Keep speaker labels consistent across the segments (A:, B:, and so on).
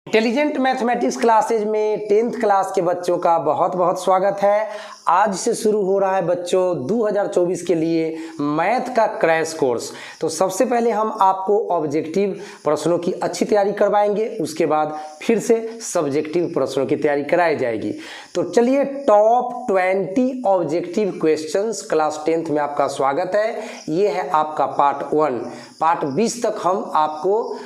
A: Intelligent mathematics classes में 10th class के बच्चों का बहुत बहुत स्वागत है। आज से शुरू हो रहा है बच्चों 2024 के लिए मैथ का क्रैश कोर्स। तो सबसे पहले हम आपको ऑब्जेक्टिव प्रश्नों की अच्छी तैयारी करवाएंगे, उसके बाद फिर से सब्जेक्टिव प्रश्नों की तैयारी कराई जाएगी। तो चलिए top 20 objective questions class 10th में आपका स्वागत है। ये है आपका पार्ट 1। पार्ट 20 तक हम आपको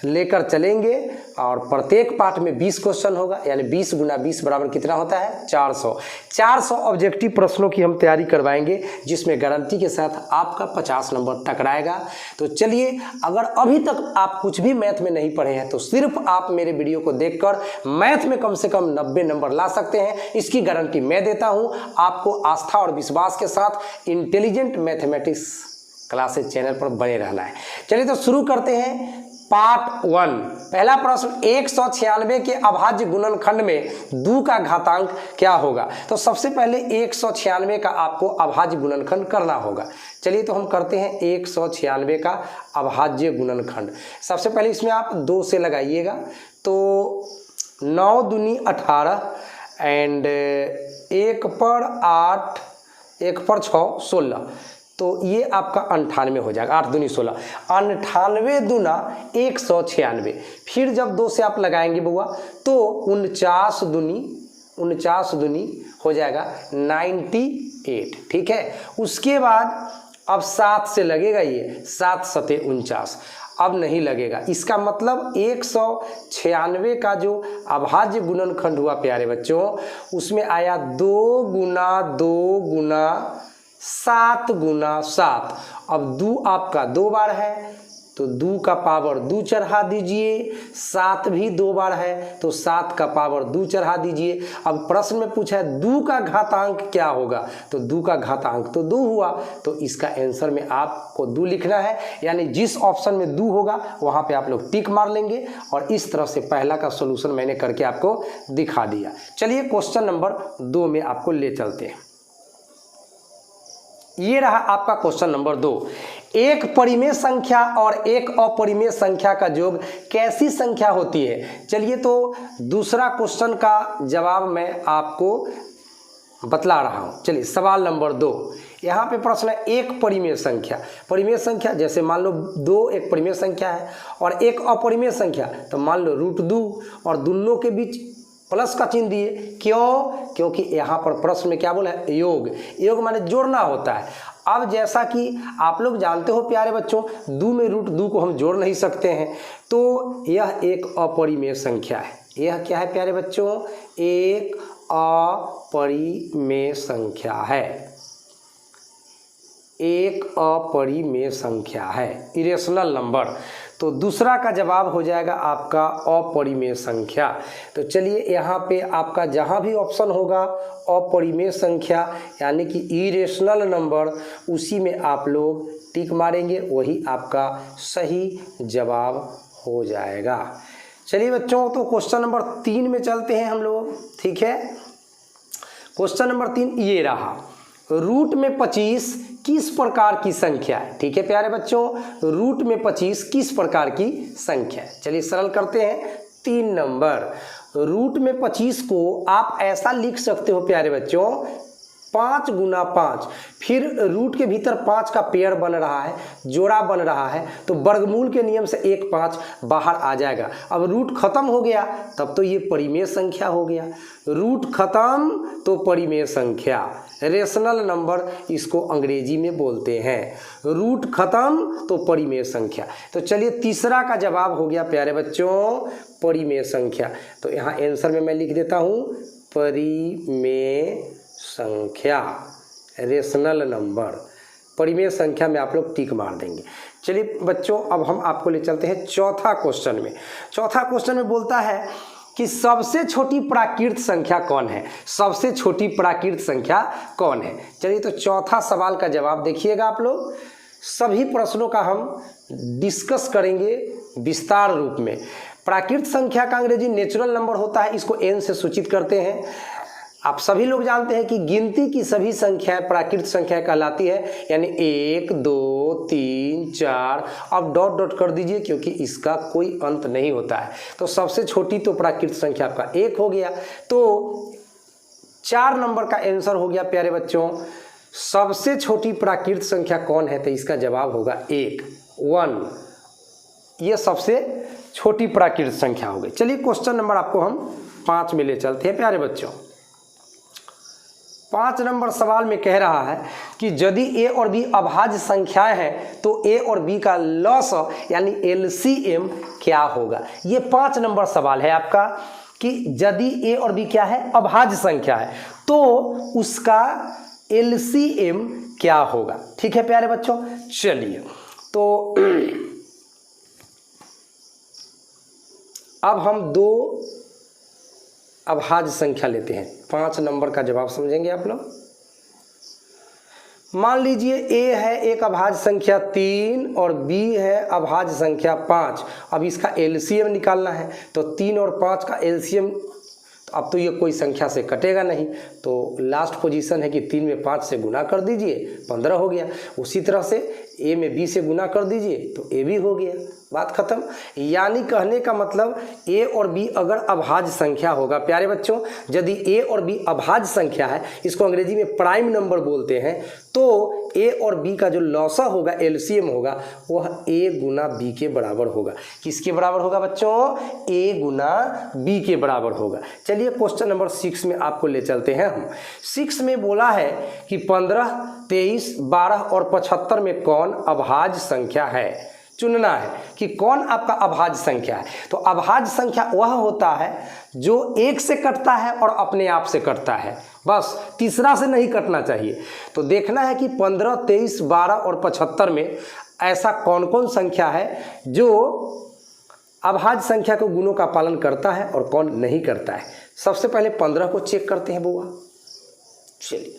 A: लेकर चलेंगे और प्रत्येक पार्ट में 20 क्वेश्चन होगा, यानी 20 गुना 20 बराबर कितना होता है 400 ऑब्जेक्टिव प्रश्नों की हम तैयारी करवाएंगे, जिसमें गारंटी के साथ आपका 50 नंबर टकराएगा। तो चलिए, अगर अभी तक आप कुछ भी मैथ में नहीं पढ़े हैं तो सिर्फ आप मेरे वीडियो को देखकर मैथ में कम से कम 90 नंबर ला सकते हैं। इसकी गारंटी मैं देता हूं आपको। आस्था और विश्वास के साथ इंटेलिजेंट मैथमेटिक्स क्लासेज चैनल पर बने रहना है। चलिए तो शुरू करते हैं पार्ट 1। पहला प्रश्न, 196 के अभाज्य गुणनखंड में 2 का घातांक क्या होगा। तो सबसे पहले 196 का आपको अभाज्य गुणनखंड करना होगा। चलिए तो हम करते हैं 196 का अभाज्य गुणनखंड। सबसे पहले इसमें आप 2 से लगाइएगा, तो 9 दूनी 18 एंड 1 पर 8 1 पर 6 16, तो ये आपका 98 हो जाएगा। 8 दूनी 16, 98 दूना 196। फिर जब 2 से आप लगाएंगे बुआ तो 49 दूनी हो जाएगा 98। ठीक है। उसके बाद अब 7 से लगेगा, ये 7 सते 49, अब नहीं लगेगा। इसका मतलब 196 का जो अभाज्य गुणनखंड हुआ प्यारे बच्चों, उसमें आया 2 गुना 2 गुना 7 गुना 7। अब 2 आपका 2 बार है तो 2 का पावर 2 चढ़ा दीजिए। 7 भी 2 बार है तो 7 का पावर 2 चढ़ा दीजिए। अब प्रश्न में पूछा है 2 का घातांक क्या होगा, तो 2 का घातांक तो 2 हुआ, तो इसका आंसर में आपको 2 लिखना है। यानी जिस ऑप्शन में 2 होगा वहां पे आप लोग टिक मार लेंगे। और इस तरह से पहला का सॉल्यूशन मैंने करके आपको दिखा दिया। चलिए क्वेश्चन नंबर 2 में आपको ले चलते हैं। ये रहा आपका क्वेश्चन नंबर 2। एक परिमेय संख्या और एक अपरिमेय संख्या का योग कैसी संख्या होती है। चलिए तो दूसरा क्वेश्चन का जवाब मैं आपको बतला रहा हूं। चलिए सवाल नंबर 2। यहाँ पे प्रश्न है एक परिमेय संख्या। परिमेय संख्या जैसे मान लो 2 एक परिमेय संख्या है और एक अपरिमेय संख्या, तो मान लो √2 और दोनों के बीच प्लस का चिन्ह दिए। क्यों? क्योंकि यहाँ पर प्रश्न में क्या बोला है, योग। योग माने जोड़ना होता है। अब जैसा कि आप लोग जानते हो प्यारे बच्चों, 2 में √2 को हम जोड़ नहीं सकते हैं, तो यह एक अपरिमेय संख्या है। यह क्या है प्यारे बच्चों, एक अपरिमेय संख्या है। एक अपरिमेय संख्या है, इरेशनल नंबर। तो दूसरा का जवाब हो जाएगा आपका अपरिमेय संख्या। तो चलिए यहाँ पे आपका जहाँ भी ऑप्शन होगा अपरिमेय संख्या यानी कि इरेशनल नंबर, उसी में आप लोग टिक मारेंगे, वही आपका सही जवाब हो जाएगा। चलिए बच्चों, तो क्वेश्चन नंबर 3 में चलते हैं हम लोग। ठीक है, क्वेश्चन नंबर 3 ये रहा, रूट में 25 किस प्रकार की संख्या है। ठीक है प्यारे बच्चों, रूट में 25 किस प्रकार की संख्या है। चलिए सरल करते हैं। 3 नंबर, रूट में 25 को आप ऐसा लिख सकते हो प्यारे बच्चों, 5 गुना 5। फिर रूट के भीतर 5 का पेयर बन रहा है, जोड़ा बन रहा है, तो वर्गमूल के नियम से 1 5 बाहर आ जाएगा। अब रूट खत्म हो गया तब तो ये परिमेय संख्या हो गया। रूट खत्म तो परिमेय संख्या, रेशनल नंबर इसको अंग्रेजी में बोलते हैं। रूट खत्म तो परिमेय संख्या। तो चलिए तीसरा का जवाब हो गया प्यारे बच्चों परिमेय संख्या। तो यहाँ आंसर में मैं लिख देता हूँ परिमेय संख्या, रेशनल नंबर। परिमेय संख्या में आप लोग टिक मार देंगे। चलिए बच्चों, अब हम आपको ले चलते हैं चौथा क्वेश्चन में। चौथा क्वेश्चन में बोलता है कि सबसे छोटी प्राकृत संख्या कौन है। सबसे छोटी प्राकृत संख्या कौन है। चलिए तो चौथा सवाल का जवाब देखिएगा आप लोग। सभी प्रश्नों का हम डिस्कस करेंगे विस्तार रूप में। प्राकृत संख्या का अंग्रेजी नेचुरल नंबर होता है, इसको n से सूचित करते हैं। आप सभी लोग जानते हैं कि गिनती की सभी संख्याएं प्राकृत संख्याएं कहलाती है, यानी 1 2 3 4, अब डॉट डॉट कर दीजिए क्योंकि इसका कोई अंत नहीं होता है। तो सबसे छोटी तो प्राकृत संख्या आपका 1 हो गया, तो 4 नंबर का आंसर हो गया प्यारे बच्चों। सबसे छोटी प्राकृत संख्या कौन है? तो इसका जवाब होगा 1 ये सबसे छोटी प्राकृत संख्या हो गई। चलिए क्वेश्चन नंबर आपको हम 5 में ले चलते हैं प्यारे बच्चों। 5 नंबर सवाल में कह रहा है कि यदि ए और बी अभाज्य संख्याएं हैं तो ए और बी का लॉस यानी एलसीएम क्या होगा। ये 5 नंबर सवाल है आपका कि यदि ए और बी क्या है? अभाज्य संख्या है, तो उसका एलसीएम क्या होगा। ठीक है प्यारे बच्चों, चलिए तो अब हम 2 अभाज्य संख्या लेते हैं। 5 नंबर का जवाब समझेंगे आप लोग। मान लीजिए ए है एक अभाज्य संख्या 3 और बी है अभाज्य संख्या 5। अब इसका एलसीएम निकालना है, तो 3 और 5 का एलसीएम, तो अब तो ये कोई संख्या से कटेगा नहीं, तो लास्ट पोजीशन है कि 3 में 5 से गुना कर दीजिए, 15 हो गया। उसी तरह से ए में बी से गुना कर दीजिए तो ए भी हो गया, बात खत्म। यानी कहने का मतलब ए और बी अगर अभाज्य संख्या होगा प्यारे बच्चों, यदि ए और बी अभाज्य संख्या है, इसको अंग्रेजी में प्राइम नंबर बोलते हैं, तो ए और बी का जो लॉसा होगा, एलसीएम होगा, वह ए गुना बी के बराबर होगा। किसके बराबर होगा बच्चों? ए गुना बी के बराबर होगा। चलिए क्वेश्चन नंबर 6 में आपको ले चलते हैं हम। 6 में बोला है कि 15, 23, 12 और 75 में कौन अभाज्य संख्या है। चुनना है कि कौन आपका अभाज्य संख्या है। तो अभाज्य संख्या वह होता है जो 1 से कटता है और अपने आप से कटता है, बस तीसरा से नहीं कटना चाहिए। तो देखना है कि 15, 23, 12 और 75 में ऐसा कौन कौन संख्या है जो अभाज्य संख्या के गुणों का पालन करता है और कौन नहीं करता है। सबसे पहले 15 को चेक करते हैं बुआ। चलिए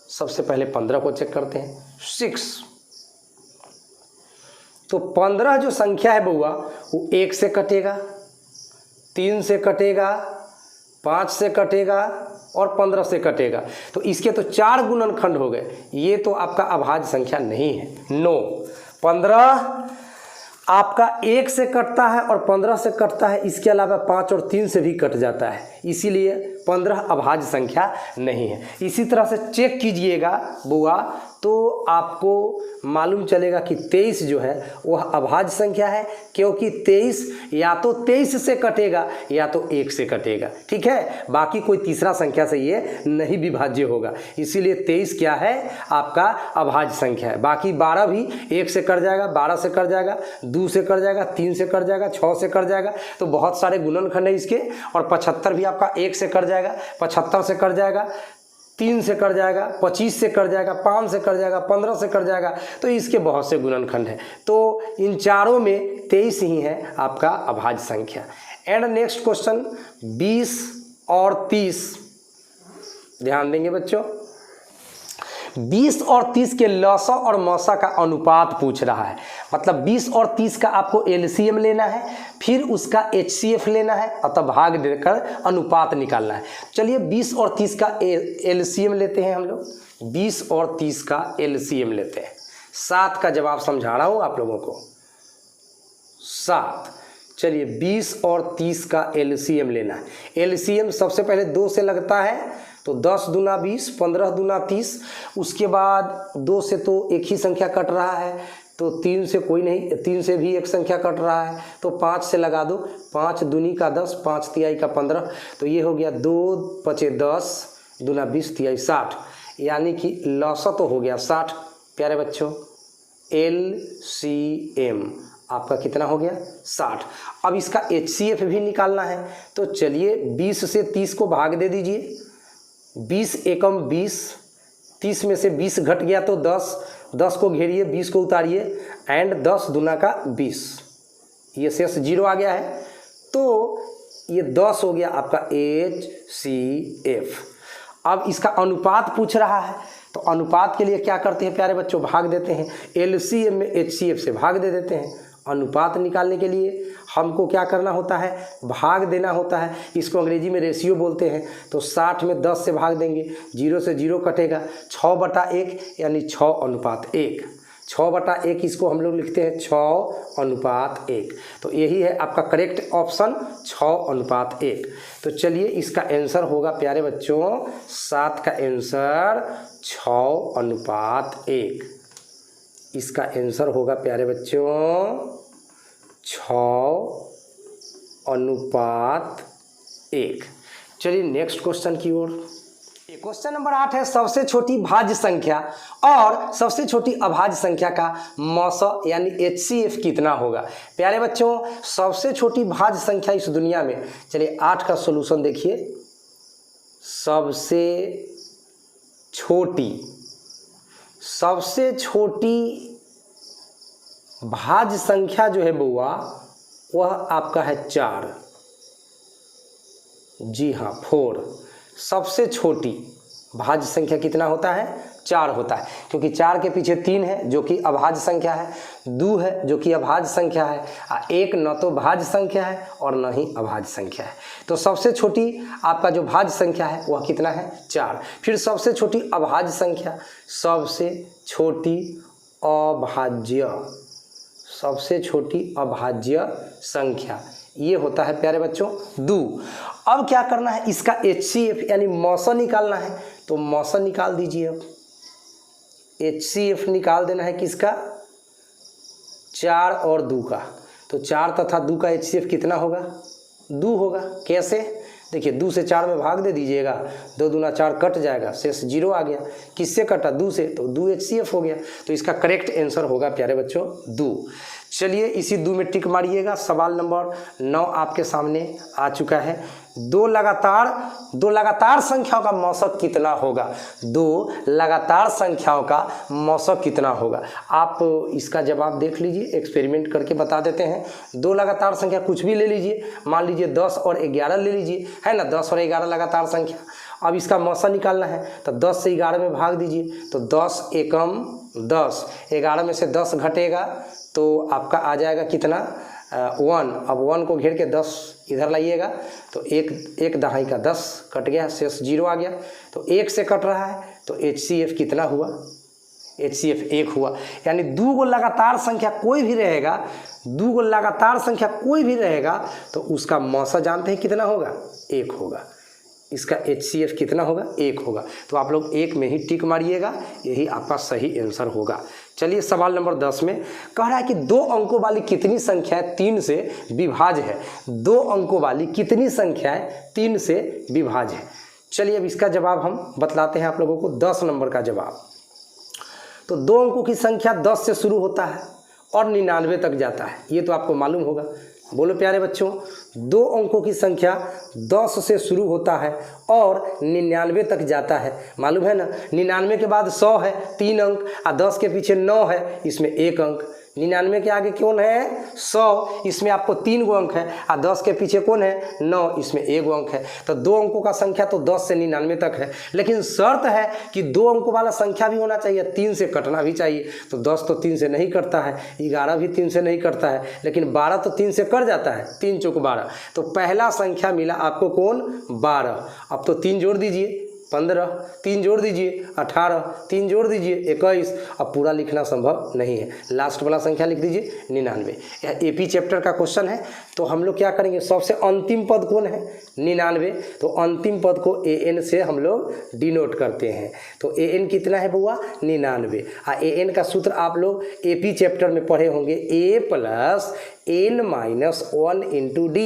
A: सबसे पहले 15 को चेक करते हैं। 6, तो 15 जो संख्या है बउआ वो 1 से कटेगा, 3 से कटेगा, 5 से कटेगा और 15 से कटेगा। तो इसके तो 4 गुणनखंड हो गए, ये तो आपका अभाज्य संख्या नहीं है। नो, 15 आपका 1 से कटता है और 15 से कटता है, इसके अलावा 5 और 3 से भी कट जाता है, इसीलिए 15 अभाज्य संख्या नहीं है। इसी तरह से चेक कीजिएगा बुआ, तो आपको मालूम चलेगा कि 23 जो है वह अभाज्य संख्या है, क्योंकि 23 या तो 23 से कटेगा या तो 1 से कटेगा। ठीक है, बाकी कोई तीसरा संख्या से ये नहीं विभाज्य होगा, इसीलिए 23 क्या है आपका अभाज्य संख्या है। बाकी 12 भी 1 से कट जाएगा, 12 से कट जाएगा, 2 से कट जाएगा, 3 से कट जाएगा, 6 से कट जाएगा, तो बहुत सारे गुणनखंड है इसके। और 75 भी आपका 1 से कट जाएगा, 75 से कट जाएगा, 3 से कट जाएगा, 25 से कट जाएगा, 5 से कट जाएगा, 15 से कट जाएगा, तो इसके बहुत से गुणनखंड हैं। तो इन चारों में 23 ही है आपका अभाज्य संख्या। एंड नेक्स्ट क्वेश्चन 20 और 30, ध्यान देंगे बच्चों। 20 और 30 के लसा और मौसा का अनुपात पूछ रहा है, मतलब 20 और 30 का आपको एलसीएम लेना है, फिर उसका एचसीएफ लेना है, अतः भाग देकर अनुपात निकालना है। चलिए 20 और 30 का एलसीएम लेते हैं हम लोग। 20 और 30 का एलसीएम लेते हैं। 7 का जवाब समझा रहा हूँ आप लोगों को, 7। चलिए 20 और 30 का एलसीएम लेना है। एलसीएम सबसे पहले 2 से लगता है, तो 10 दूना 20, 15 दूना 30, उसके बाद 2 से तो एक ही संख्या कट रहा है, तो 3 से कोई नहीं, 3 से भी एक संख्या कट रहा है, तो 5 से लगा दो, 5 दूनी का 10, 5 तिहाई का 15, तो ये हो गया 2 पचे 10 दूना 20 तिहाई 60, यानी कि लौसा तो हो गया 60 प्यारे बच्चों। एलसीएम आपका कितना हो गया 60। अब इसका एचसीएफ भी निकालना है, तो चलिए 20 से 30 को भाग दे दीजिए। 20 एकम 20, 30 में से 20 घट गया तो 10, 10 को घेरिए, 20 को उतारिए, एंड 10 दूना का 20, ये शेष 0 आ गया है, तो ये 10 हो गया आपका एचसीएफ। अब इसका अनुपात पूछ रहा है, तो अनुपात के लिए क्या करते हैं प्यारे बच्चों, भाग देते हैं। एलसीएम में एचसीएफ से भाग दे देते हैं, अनुपात निकालने के लिए हमको क्या करना होता है, भाग देना होता है। इसको अंग्रेजी में रेशियो बोलते हैं। तो 60 में 10 से भाग देंगे, 0 से 0 कटेगा, 6/1 यानी 6:1। 6/1 इसको हम लोग लिखते हैं 6:1। तो यही है आपका करेक्ट ऑप्शन 6:1। तो चलिए इसका आंसर होगा प्यारे बच्चों 7 का आंसर 6:1। इसका आंसर होगा प्यारे बच्चों 6:1। चलिए नेक्स्ट क्वेश्चन की ओर। क्वेश्चन नंबर 8 है, सबसे छोटी भाज्य संख्या और सबसे छोटी अभाज्य संख्या का मौसा यानी HCF कितना होगा। प्यारे बच्चों सबसे छोटी भाज्य संख्या इस दुनिया में, चलिए 8 का सॉल्यूशन देखिए। सबसे छोटी भाज्य संख्या जो है बउआ वह आपका है 4। जी हाँ 4। सबसे छोटी भाज्य संख्या कितना होता है, 4 होता है, क्योंकि 4 के पीछे 3 है जो कि अभाज्य संख्या है, 2 है जो कि अभाज्य संख्या है, 1 न तो भाज्य संख्या है और न ही अभाज्य संख्या है। तो सबसे छोटी आपका जो भाज्य संख्या है वह कितना है, 4। फिर सबसे छोटी अभाज्य संख्या, सबसे छोटी अभाज्य संख्या ये होता है प्यारे बच्चों 2। अब क्या करना है, इसका HCF यानी मौसा निकालना है। तो मौसा निकाल दीजिए। अब HCF निकाल देना है किसका, 4 और 2 का। तो 4 तथा 2 का HCF कितना होगा, 2 होगा। कैसे, देखिए 2 से 4 में भाग दे दीजिएगा, 2 दूना 4 कट जाएगा, शेष 0 आ गया। किससे कटा, 2 से, तो 2 HCF हो गया। तो इसका करेक्ट आंसर होगा प्यारे बच्चों 2। चलिए इसी 2 में टिक मारिएगा। सवाल नंबर 9 आपके सामने आ चुका है। दो लगातार संख्याओं का मौसक कितना होगा, 2 लगातार संख्याओं का मौसक कितना होगा। आप इसका जवाब देख लीजिए, एक्सपेरिमेंट करके बता देते हैं। 2 लगातार संख्या कुछ भी ले लीजिए, मान लीजिए 10 और 11 ले लीजिए, है ना, 10 और 11 लगातार संख्या। अब इसका मौसा निकालना है तो 10 से 11 में भाग दीजिए। तो 10 एकम 10, 11 में से 10 घटेगा तो आपका आ जाएगा कितना, 1। अब 1 को घेर के 10 इधर लाइएगा तो एक दहाई का 10 कट गया, शेष 0 आ गया। तो 1 से कट रहा है तो HCF कितना हुआ, HCF 1 हुआ। यानी 2 लगातार संख्या कोई भी रहेगा, 2 लगातार संख्या कोई भी रहेगा तो उसका मौसा जानते हैं कितना होगा, 1 होगा। इसका HCF कितना होगा, 1 होगा। तो आप लोग 1 में ही टिक मारिएगा, यही आपका सही आंसर होगा। चलिए सवाल नंबर 10 में कह रहा है कि 2 अंकों वाली कितनी संख्याएं 3 से विभाज्य है। 2 अंकों वाली कितनी संख्याएं 3 से विभाज्य है। चलिए अब इसका जवाब हम बतलाते हैं आप लोगों को। 10 नंबर का जवाब, तो 2 अंकों की संख्या 10 से शुरू होता है और 99 तक जाता है, ये तो आपको मालूम होगा। बोलो प्यारे बच्चों, 2 अंकों की संख्या 10 से शुरू होता है और 99 तक जाता है, मालूम है ना। 99 के बाद 100 है, 3 अंक, और 10 के पीछे 9 है, इसमें 1 अंक। 99 के आगे कौन है, 100, इसमें आपको 3 गो अंक है, और 10 के पीछे कौन है, 9, इसमें 1 गो अंक है। तो 2 अंकों का संख्या तो 10 से 99 तक है, लेकिन शर्त है कि 2 अंकों वाला संख्या भी होना चाहिए, 3 से कटना भी चाहिए। तो 10 तो 3 से नहीं कटता है, 11 भी 3 से नहीं कटता है, लेकिन 12 तो 3 से कट जाता है, 3 चौक 12। तो पहला संख्या मिला आपको कौन, 12। अब तो 3 जोड़ दीजिए, 15, 3 जोड़ दीजिए 18, 3 जोड़ दीजिए 21। अब पूरा लिखना संभव नहीं है, लास्ट वाला संख्या लिख दीजिए 99। यह AP चैप्टर का क्वेश्चन है। तो हम लोग क्या करेंगे, सबसे अंतिम पद कौन है, 99। तो अंतिम पद को AN से हम लोग डिनोट करते हैं। तो AN कितना है बुआ, 99। AN का सूत्र आप लोग AP चैप्टर में पढ़े होंगे, A + N-1 × D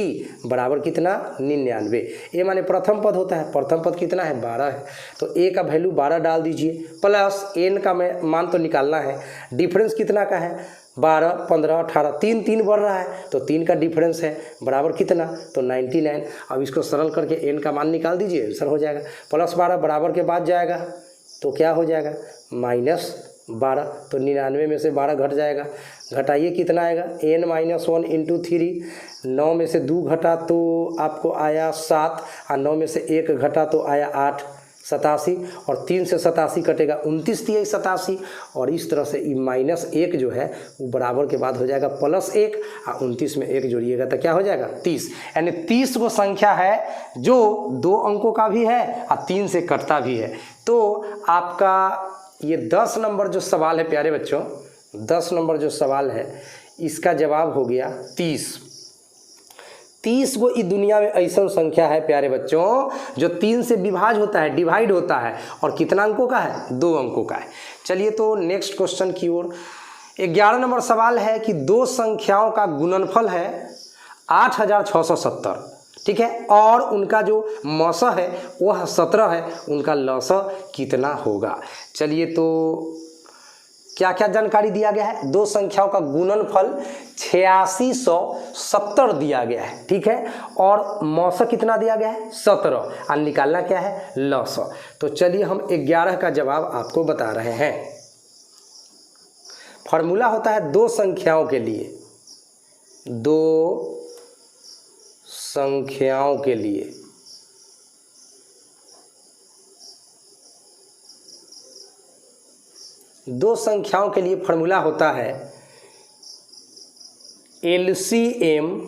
A: बराबर कितना, 99। ए माने प्रथम पद होता है, प्रथम पद कितना है, 12 है। तो A का वैल्यू 12 डाल दीजिए, प्लस N का मान तो निकालना है, डिफरेंस कितना का है, 12, 15, 18, 3 बढ़ रहा है, तो 3 का डिफरेंस है, बराबर कितना, तो 99। अब इसको सरल करके N का मान निकाल दीजिए, आंसर हो जाएगा। +12 बराबर के बाद जाएगा तो क्या हो जाएगा, -12। तो 99 में से 12 घट जाएगा, घटाइए कितना आएगा, N-1 × 3। 9 में से 2 घटा तो आपको आया 7, और 9 में से 1 घटा तो आया 8। 87, और 3 से 87 कटेगा 29 तिहाई 87, और इस तरह से -1 जो है वो बराबर के बाद हो जाएगा +1, और 29 में 1 जोड़िएगा तो क्या हो जाएगा 30। यानी 30 वो संख्या है जो 2 अंकों का भी है और 3 से कटता भी है। तो आपका ये 10 नंबर जो सवाल है प्यारे बच्चों, 10 नंबर जो सवाल है इसका जवाब हो गया 30। 30 वो इस दुनिया में ऐसा संख्या है प्यारे बच्चों जो 3 से विभाज्य होता है, डिवाइड होता है, और कितना अंकों का है, 2 अंकों का है। चलिए तो नेक्स्ट क्वेश्चन की ओर। 11 नंबर सवाल है कि 2 संख्याओं का गुणनफल है 8670, ठीक है, और उनका जो मौसा है वह 17 है, उनका लौसा कितना होगा। चलिए तो क्या क्या जानकारी दिया गया है, 2 संख्याओं का गुणनफल 8670 दिया गया है, ठीक है, और मौसा कितना दिया गया है 17, और निकालना क्या है लौसा। तो चलिए हम 11 का जवाब आपको बता रहे हैं। फॉर्मूला होता है 2 संख्याओं के लिए, 2 संख्याओं के लिए 2 संख्याओं के लिए फॉर्मूला होता है LCM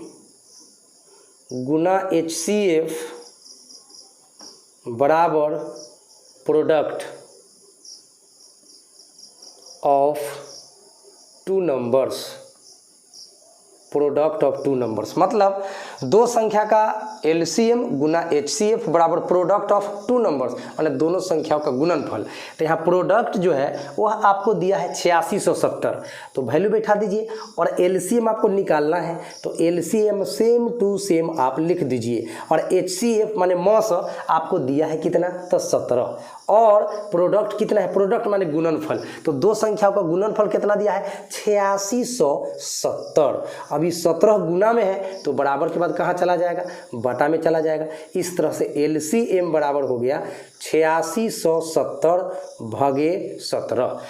A: गुना HCF बराबर product of 2 numbers, product of 2 numbers मतलब 2 संख्या का LCM गुना HCF बराबर प्रोडक्ट ऑफ 2 नंबर्स, मतलब दोनों संख्याओं का गुणनफल। तो यहाँ प्रोडक्ट जो है वह आपको दिया है 8670, तो वैल्यू बैठा दीजिए, और LCM आपको निकालना है तो LCM सेम टू सेम आप लिख दीजिए, और HCF माने मौस आपको दिया है कितना तो 17, और प्रोडक्ट कितना है, प्रोडक्ट माने गुणनफल, तो 2 संख्याओं का गुणनफल कितना दिया है 8670। अभी 17 गुना में है तो बराबर के बाद कहाँ चला जाएगा, बटा में चला जाएगा। इस तरह से LCM बराबर हो गया 8670 भागे 17।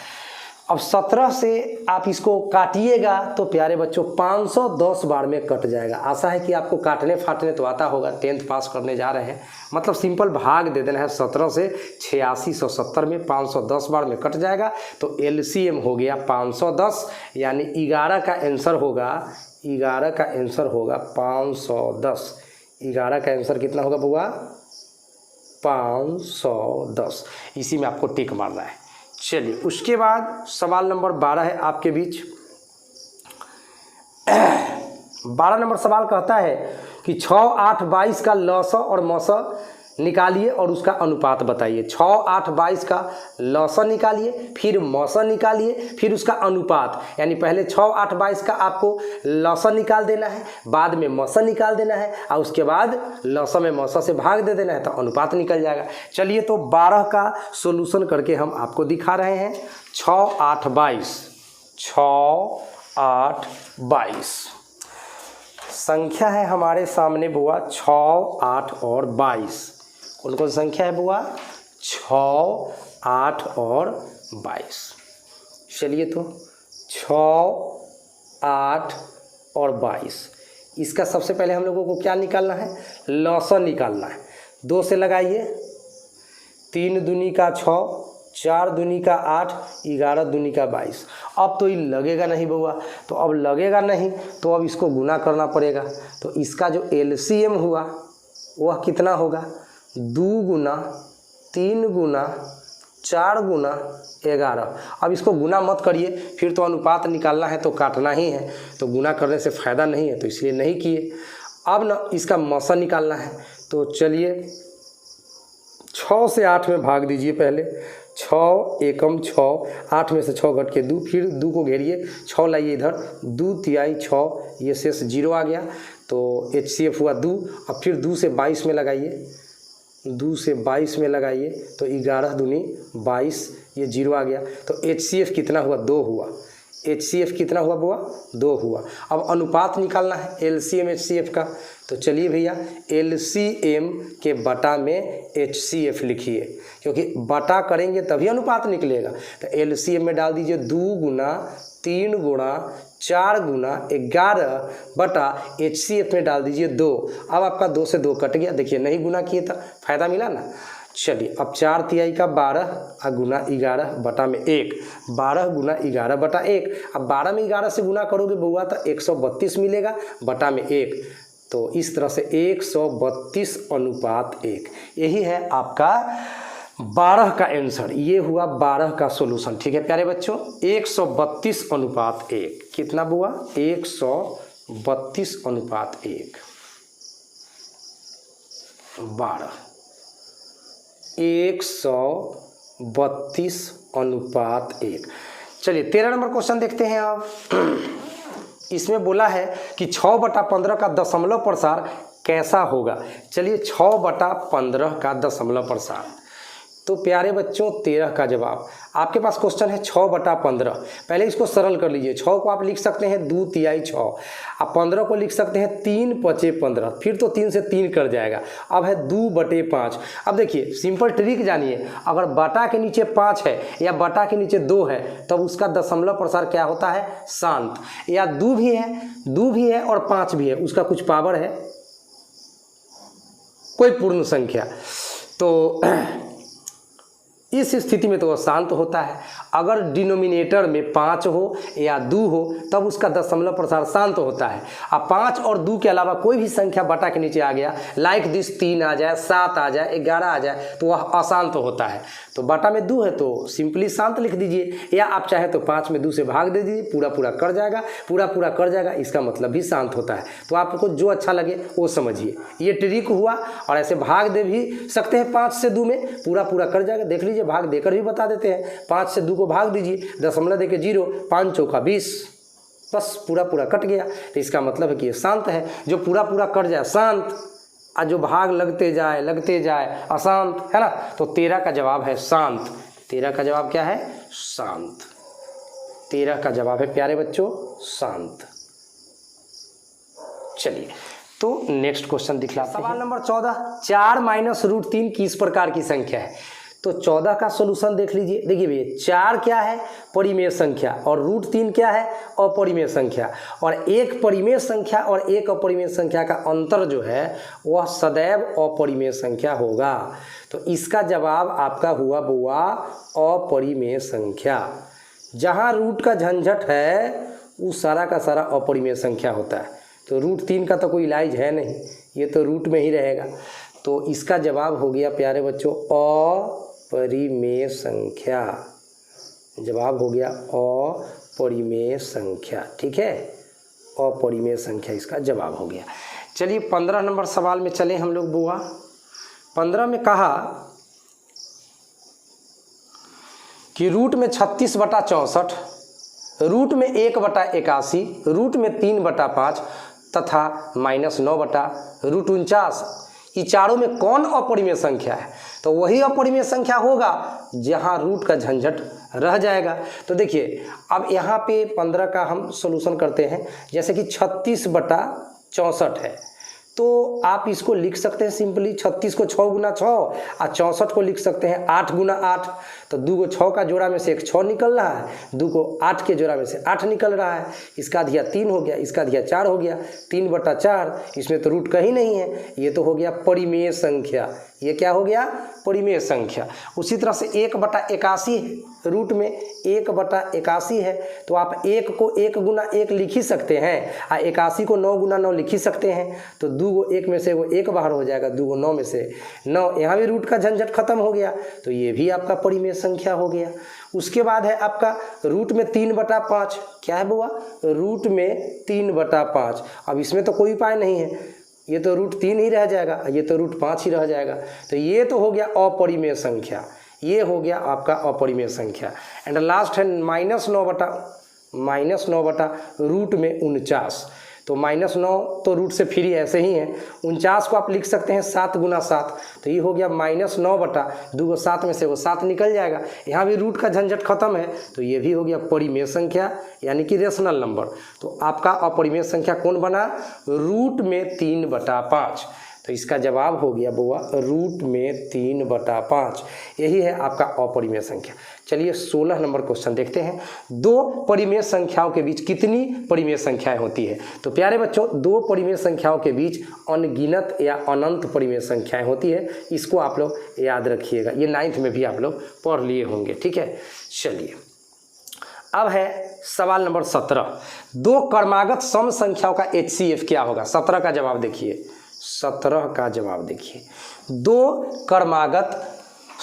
A: अब 17 से आप इसको काटिएगा तो प्यारे बच्चों 510 बार में कट जाएगा। आशा है कि आपको काटने फाटने तो आता होगा, 10th पास करने जा रहे हैं, मतलब सिंपल भाग दे देना है 17 से 8670 में 510 बार में कट जाएगा। तो LCM हो गया 510, यानी 11 का आंसर होगा, 11 का आंसर होगा 510। 11 का आंसर कितना होगा बुआ 510, इसी में आपको टिक मारना है। चलिए उसके बाद सवाल नंबर 12 है आपके बीच। 12 नंबर सवाल कहता है कि 6, 8, 22 का लौसा और मौसा निकालिए और उसका अनुपात बताइए। 6, 8, 22 का लौसा निकालिए, फिर मौसा निकालिए, फिर उसका अनुपात, यानी पहले 6, 8, 22 का आपको लौसा निकाल देना है, बाद में मौसा निकाल देना है, और उसके बाद लौसा में मौसा से भाग दे देना है तो अनुपात निकल जाएगा। चलिए तो 12 का सॉल्यूशन करके हम आपको दिखा रहे हैं। 6, 8, 22, 6, 8, 22 संख्या है हमारे सामने बुआ 6, 8 और 22। कौन कौन संख्या है बुआ 6, 8 और 22। चलिए तो 6, 8 और 22, इसका सबसे पहले हम लोगों को क्या निकालना है, लौसा निकालना है। 2 से लगाइए, 3 दूनी का 6, 4 दूनी का 8, 11 दूनी का 22। अब तो ये लगेगा नहीं बुआ, तो अब लगेगा नहीं तो अब इसको गुना करना पड़ेगा। तो इसका जो LCM हुआ वह कितना होगा 2 गुना 3 गुना 4 गुना 11। अब इसको गुना मत करिए, फिर तो अनुपात निकालना है तो काटना ही है, तो गुना करने से फ़ायदा नहीं है, तो इसलिए नहीं किए। अब ना इसका मौसा निकालना है, तो चलिए 6 से 8 में भाग दीजिए। पहले 6 एकम 6, 8 में से 6 घट के 2, फिर 2 को घेरिए, 6 लाइए इधर, 2 तिहाई 6, ये शेष 0 आ गया, तो HCF हुआ 2। अब फिर 2 से 22 में लगाइए, 2 से 22 में लगाइए तो 11 दूनी 22, ये 0 आ गया, तो HCF कितना हुआ 2 हुआ। HCF कितना हुआ बुआ 2 हुआ। अब अनुपात निकालना है LCM HCF का, तो चलिए भैया LCM के बटा में HCF लिखिए, क्योंकि बटा करेंगे तभी अनुपात निकलेगा। तो LCM में डाल दीजिए 2 गुना 3 गुना 4 गुना 11 बटा HCF में डाल दीजिए 2। अब आपका 2 से 2 कट गया, देखिए नहीं गुना किए तो फ़ायदा मिला ना। चलिए अब 4/3 का 12 गुना 11 बटा में 1, 12 गुना 11 बटा 1। अब 12 में 11 से गुना करोगे बउआ तो 132 मिलेगा बटा में 1। तो इस तरह से 132:1, यही है आपका 12 का आंसर। ये हुआ 12 का सॉल्यूशन। ठीक है प्यारे बच्चों, 132:1 कितना बुआ? 132:1 12 132:1। चलिए 13 नंबर क्वेश्चन देखते हैं आप। इसमें बोला है कि 6/15 का दशमलव प्रसार कैसा होगा। चलिए 6/15 का दशमलव प्रसार, तो प्यारे बच्चों 13 का जवाब आपके पास क्वेश्चन है 6/15। पहले इसको सरल कर लीजिए। 6 को आप लिख सकते हैं 2×3 6, आप 15 को लिख सकते हैं 3×5 = 15, फिर तो 3 से 3 कर जाएगा। अब है 2/5। अब देखिए सिंपल ट्रिक जानिए, अगर बटा के नीचे 5 है या बटा के नीचे 2 है तब उसका दशमलव प्रसार क्या होता है? शांत। या 2 भी है और 5 भी है, उसका कुछ पावर है, कोई पूर्ण संख्या, तो इस स्थिति में तो वह शांत होता है। अगर डिनोमिनेटर में 5 हो या 2 हो तब उसका दशमलव प्रसार शांत होता है। अब 5 और 2 के अलावा कोई भी संख्या बटा के नीचे आ गया, लाइक दिस 3 आ जाए, 7 आ जाए, 11 आ जाए, तो वह अशांत होता है। तो बटा में 2 है तो सिंपली शांत लिख दीजिए, या आप चाहे तो 5 में 2 से भाग दे दीजिए, पूरा पूरा कर जाएगा, पूरा कर जाएगा, इसका मतलब भी शांत होता है। तो आपको जो अच्छा लगे वो समझिए। ये ट्रिक हुआ, और ऐसे भाग दे भी सकते हैं 5 से 2 में, पूरा कर जाएगा। देख लीजिए भाग देकर भी बता देते हैं। 5 से 2 को भाग दीजिए, दशमलव देके 0, 5 चौका 20, बस पूरा कट गया। तो इसका मतलब है कि ये शांत है। जो पूरा कट जाए शांत, और जो भाग लगते जाए अशांत, है ना। तो 13 का जवाब है शांत। 13 का जवाब क्या है? शांत। 13 का जवाब है प्यारे बच्चों शांत। चलिए तो नेक्स्ट क्वेश्चन दिखलाते हैं। सवाल नंबर 14, 4 - √3 किस प्रकार की संख्या है? तो 14 का सॉल्यूशन देख लीजिए। देखिए भैया 4 क्या है? परिमेय संख्या, और √3 क्या है? अपरिमेय संख्या। और एक परिमेय संख्या और एक अपरिमेय संख्या का अंतर जो है वह सदैव अपरिमेय संख्या होगा। तो इसका जवाब आपका हुआ बुआ अपरिमेय संख्या। जहाँ रूट का झंझट है वो सारा का सारा अपरिमेय संख्या होता है। तो √3 का तो कोई इलाज है नहीं, ये तो रूट में ही रहेगा। तो इसका जवाब हो गया प्यारे बच्चों अपरिमेय संख्या। जवाब हो गया अपरिमेय संख्या। ठीक है, अपरिमेय संख्या इसका जवाब हो गया। चलिए 15 नंबर सवाल में चले हम लोग बुआ। 15 में कहा कि रूट में 36/64, रूट में 1/81, रूट में 3/5 तथा -9/√49, ये चारों में कौन अपरिमेय संख्या है? तो वही अपरिमेय संख्या होगा जहां रूट का झंझट रह जाएगा। तो देखिए अब यहाँ पे 15 का हम सॉल्यूशन करते हैं। जैसे कि 36/64 है, तो आप इसको लिख सकते हैं सिंपली 36 को 6 × 6 और 64 को लिख सकते हैं 8 × 8। तो 2 को 6 का जोड़ा में से एक 6 निकल रहा है, 2 को 8 के जोड़ा में से 8 निकल रहा है। इसका अधिया 3 हो गया, इसका अधिया 4 हो गया, 3/4। इसमें तो रूट कहीं नहीं है, ये तो हो गया परिमेय संख्या। ये क्या हो गया? परिमेय संख्या। उसी तरह से 1/81 रूट में 1/81 है, तो आप 1 को 1 × 1 लिख ही सकते हैं, और 81 को 9 × 9 लिख ही सकते हैं। तो 2 को 1 में से वो 1 बाहर हो जाएगा, 2 को 9 में से 9, यहाँ भी रूट का झंझट खत्म हो गया। तो ये भी आपका परिमेय संख्या हो गया। उसके बाद है आपका रूट में 3/5। क्या है बुआ? रूट में 3/5। अब इसमें तो कोई उपाय नहीं है, ये तो √3 ही रह जाएगा, ये तो √5 ही रह जाएगा। तो ये तो हो गया अपरिमेय संख्या, ये हो गया आपका अपरिमेय संख्या। एंड लास्ट है -9/√49। तो -9 तो रूट से फ्री ऐसे ही है। 49 को आप लिख सकते हैं 7 × 7। तो ये हो गया -9/2 को 7 में से वो 7 निकल जाएगा। यहाँ भी रूट का झंझट खत्म है, तो ये भी हो गया परिमेय संख्या, यानी कि रेशनल नंबर। तो आपका अपरिमेय संख्या कौन बना? रूट में 3/5। तो इसका जवाब हो गया बुआ रूट में 3/5। यही है आपका अपरिमेय संख्या। चलिए 16 नंबर क्वेश्चन देखते हैं। दो परिमेय संख्याओं के बीच कितनी परिमेय संख्याएं होती है? तो प्यारे बच्चों, दो परिमेय संख्याओं के बीच अनगिनत या अनंत परिमेय संख्याएं होती है। इसको आप लोग याद रखिएगा, ये 9th में भी आप लोग पढ़ लिए होंगे। ठीक है, चलिए अब है सवाल नंबर 17। दो क्रमागत सम संख्याओं का HCF क्या होगा? 17 का जवाब देखिए, 17 का जवाब देखिए। दो क्रमागत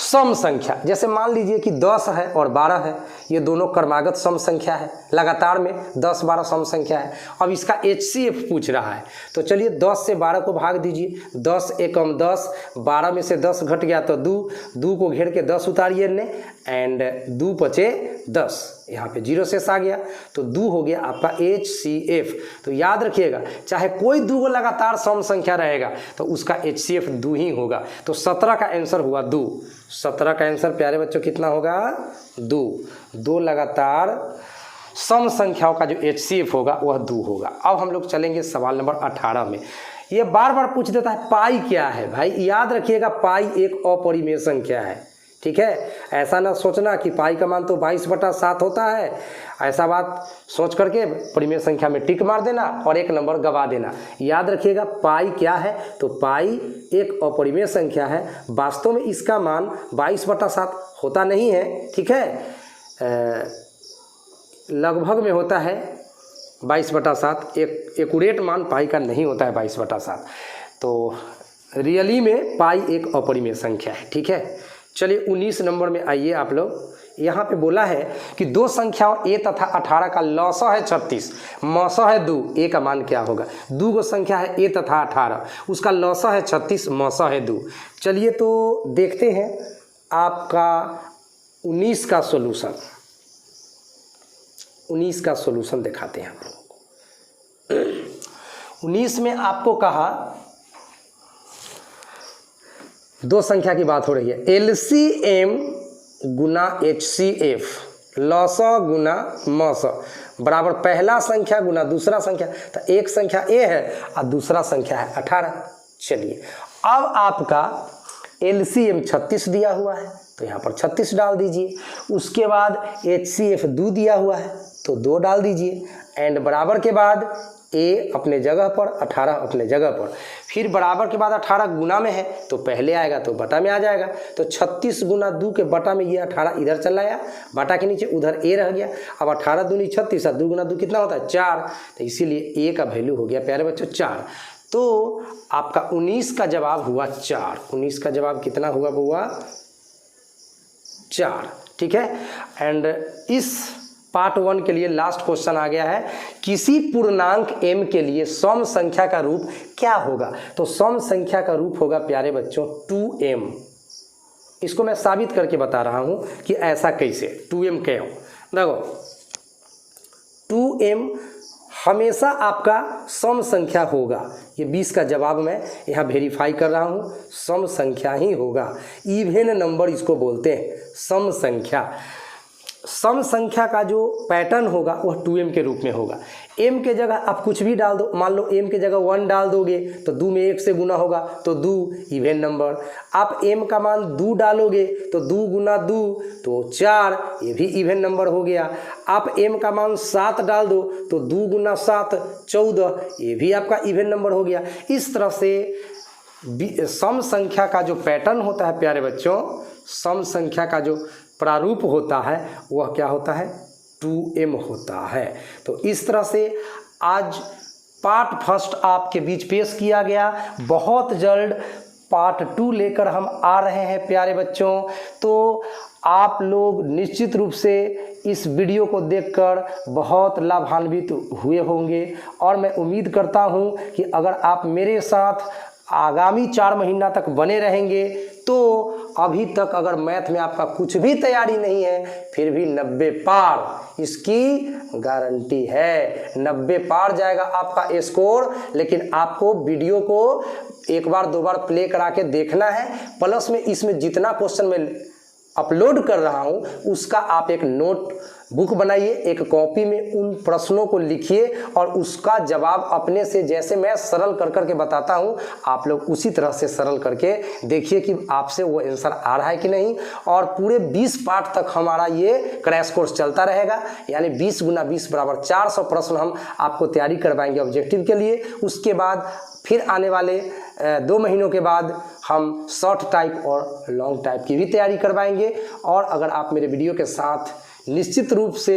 A: सम संख्या, जैसे मान लीजिए कि 10 है और 12 है, ये दोनों क्रमागत सम संख्या है, लगातार में 10 12 सम संख्या है। अब इसका HCF पूछ रहा है, तो चलिए 10 से 12 को भाग दीजिए। 10 एकम 10, 12 में से 10 घट गया तो 2, 2 को घेर के 10 उतारिए ने, एंड 2 बचे 10, यहाँ पे 0 शेष आ गया, तो 2 हो गया आपका HCF। तो याद रखिएगा, चाहे कोई दो लगातार सम संख्या रहेगा तो उसका HCF 2 ही होगा। तो 17 का आंसर हुआ 2। 17 का आंसर प्यारे बच्चों कितना होगा? 2। दो लगातार सम संख्याओं का जो HCF होगा वह 2 होगा। अब हम लोग चलेंगे सवाल नंबर 18 में। ये बार बार पूछ देता है पाई क्या है। भाई याद रखिएगा, पाई एक अपरिमेय संख्या है। ठीक है, ऐसा ना सोचना कि पाई का मान तो 22/7 होता है, ऐसा बात सोच करके परिमेय संख्या में टिक मार देना और एक नंबर गवा देना। याद रखिएगा पाई क्या है, तो पाई एक अपरिमेय संख्या है। वास्तव में इसका मान 22/7 होता नहीं है। ठीक है, लगभग में होता है 22/7। एक एक्यूरेट मान पाई का नहीं होता है 22/7। तो रियली में पाई एक अपरिमेय संख्या है। ठीक है, चलिए 19 नंबर में आइए आप लोग। यहाँ पे बोला है कि दो संख्याओं a तथा 18 का लौसा है 36, मौसा है 2। a का मान क्या होगा? दो गो संख्या है a तथा 18, उसका लौसा है 36, मौसा है 2। चलिए तो देखते हैं आपका 19 का सॉल्यूशन। 19 का सॉल्यूशन दिखाते हैं आप लोगों को। 19 में आपको कहा, दो संख्या की बात हो रही है, LCM गुना HCF, लौसा गुना मौसा बराबर पहला संख्या गुना दूसरा संख्या। तो एक संख्या A है और दूसरा संख्या है 18। चलिए अब आपका LCM 36 दिया हुआ है, तो यहाँ पर 36 डाल दीजिए। उसके बाद HCF 2 दिया हुआ है, तो 2 डाल दीजिए, एंड बराबर के बाद A अपने जगह पर, 18 अपने जगह पर। फिर बराबर के बाद 18 गुना में है तो पहले आएगा तो बटा में आ जाएगा। तो 36 गुना 2 के बटा में ये 18 इधर चला आया, बटा के नीचे उधर A रह गया। अब 18 दूनी 36 और 2 गुना 2 कितना होता है? 4। तो इसीलिए A का वैल्यू हो गया प्यारे बच्चों 4। तो आपका 19 का जवाब हुआ 4। 19 का जवाब कितना हुआ बुआ? 4। ठीक है, एंड इस पार्ट 1 के लिए लास्ट क्वेश्चन आ गया है, किसी पूर्णांक m के लिए सम संख्या का रूप क्या होगा? तो सम संख्या का रूप होगा प्यारे बच्चों 2m। इसको मैं साबित करके बता रहा हूं कि ऐसा कैसे। 2m क्यों? देखो 2m हमेशा आपका सम संख्या होगा। ये 20 का जवाब मैं यहाँ वेरीफाई कर रहा हूँ, सम संख्या ही होगा। इवन नंबर इसको बोलते हैं, सम संख्या। सम संख्या का जो पैटर्न होगा वह 2m के रूप में होगा। m के जगह आप कुछ भी डाल दो, मान लो m के जगह 1 डाल दोगे तो 2 में 1 से गुना होगा तो 2 इवन नंबर। आप m का मान 2 डालोगे तो 2 गुना 2 तो 4, ये भी इवन नंबर हो गया। आप m का मान 7 डाल दो तो 2 गुना 7 14, ये भी आपका इवन नंबर हो गया। इस तरह से सम संख्या का जो पैटर्न होता है प्यारे बच्चों, सम संख्या का जो प्रारूप होता है वह क्या होता है? 2m होता है। तो इस तरह से आज पार्ट फर्स्ट आपके बीच पेश किया गया। बहुत जल्द पार्ट 2 लेकर हम आ रहे हैं प्यारे बच्चों। तो आप लोग निश्चित रूप से इस वीडियो को देखकर बहुत लाभान्वित हुए होंगे और मैं उम्मीद करता हूं कि अगर आप मेरे साथ आगामी 4 महीना तक बने रहेंगे तो अभी तक अगर मैथ में आपका कुछ भी तैयारी नहीं है फिर भी 90 पार इसकी गारंटी है। 90 पार जाएगा आपका स्कोर। लेकिन आपको वीडियो को एक बार 2 बार प्ले करा के देखना है, प्लस में इसमें जितना क्वेश्चन मैं अपलोड कर रहा हूं उसका आप एक नोट बुक बनाइए, एक कॉपी में उन प्रश्नों को लिखिए और उसका जवाब अपने से, जैसे मैं सरल कर करके बताता हूँ, आप लोग उसी तरह से सरल करके देखिए कि आपसे वो आंसर आ रहा है कि नहीं। और पूरे 20 पार्ट तक हमारा ये क्रैश कोर्स चलता रहेगा, यानी 20 गुना 20 बराबर 400 प्रश्न हम आपको तैयारी करवाएंगे ऑब्जेक्टिव के लिए। उसके बाद फिर आने वाले 2 महीनों के बाद हम शॉर्ट टाइप और लॉन्ग टाइप की भी तैयारी करवाएंगे। और अगर आप मेरे वीडियो के साथ निश्चित रूप से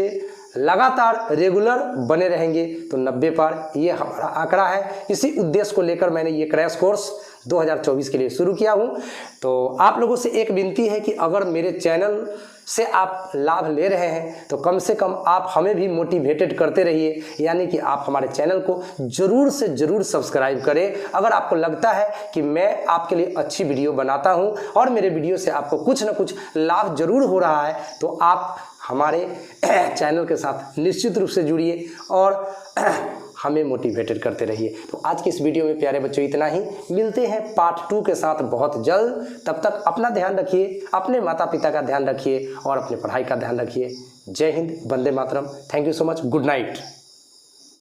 A: लगातार रेगुलर बने रहेंगे तो 90 पार ये हमारा आंकड़ा है। इसी उद्देश्य को लेकर मैंने ये क्रैश कोर्स 2024 के लिए शुरू किया हूँ। तो आप लोगों से एक विनती है कि अगर मेरे चैनल से आप लाभ ले रहे हैं तो कम से कम आप हमें भी मोटिवेटेड करते रहिए, यानी कि आप हमारे चैनल को ज़रूर से ज़रूर सब्सक्राइब करें। अगर आपको लगता है कि मैं आपके लिए अच्छी वीडियो बनाता हूं और मेरे वीडियो से आपको कुछ ना कुछ लाभ ज़रूर हो रहा है तो आप हमारे चैनल के साथ निश्चित रूप से जुड़िए और हमें मोटिवेटेड करते रहिए। तो आज की इस वीडियो में प्यारे बच्चों इतना ही। मिलते हैं पार्ट 2 के साथ बहुत जल्द। तब तक अपना ध्यान रखिए, अपने माता पिता का ध्यान रखिए और अपने पढ़ाई का ध्यान रखिए। जय हिंद, वंदे मातरम। Thank you so much. Good night.